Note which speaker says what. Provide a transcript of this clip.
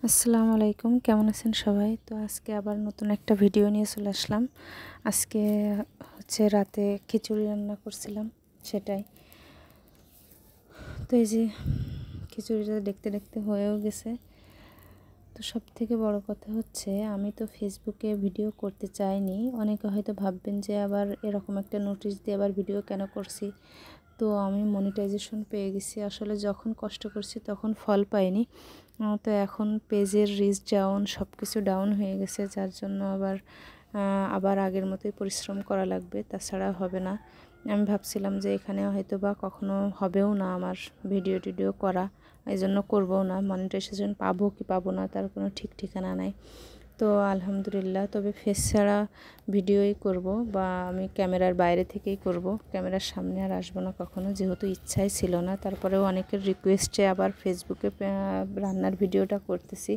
Speaker 1: আসসালামু আলাইকুম, কেমন আছেন সবাই? তো আজকে আবার নতুন একটা ভিডিও নিয়ে চলে আসলাম। আজকে হচ্ছে রাতে খিচুড়ি রান্না করছিলাম, সেটাই। তো এই যে খিচুড়িটা দেখতে দেখতে হয়েও গেছে। তো সবথেকে বড় কথা হচ্ছে, আমি তো ফেসবুকে ভিডিও করতে চাইনি। অনেকে হয়তো ভাববেন যে আবার এরকম একটা নোটিশ দিয়ে আবার ভিডিও কেন করছি। তো আমি মনিটাইজেশন পেয়ে গেছি। আসলে যখন কষ্ট করছি তখন ফল পাইনি। তো এখন পেজের রিচ ডাউন, সব কিছু ডাউন হয়ে গেছে, যার জন্য আবার আগের মতোই পরিশ্রম করা লাগবে, তাছাড়া হবে না। আমি ভাবছিলাম যে এখানে হয়তো বা কখনো হবেও না আমার ভিডিও টিডিও করা, এই জন্য করবো না। মনিটাইজেশন পাবো কি পাবো না তার কোনো ঠিক ঠিকানা নাই। তো আলহামদুলিল্লাহ, তবে ফেস ছাড়া ভিডিওই করব, বা আমি ক্যামেরার বাইরে থেকেই করব, ক্যামেরার সামনে আর আসবো না কখনো, যেহেতু ইচ্ছাই ছিল না। তারপরেও অনেকের রিকোয়েস্টে আবার ফেসবুকে রান্নার ভিডিওটা করতেছি।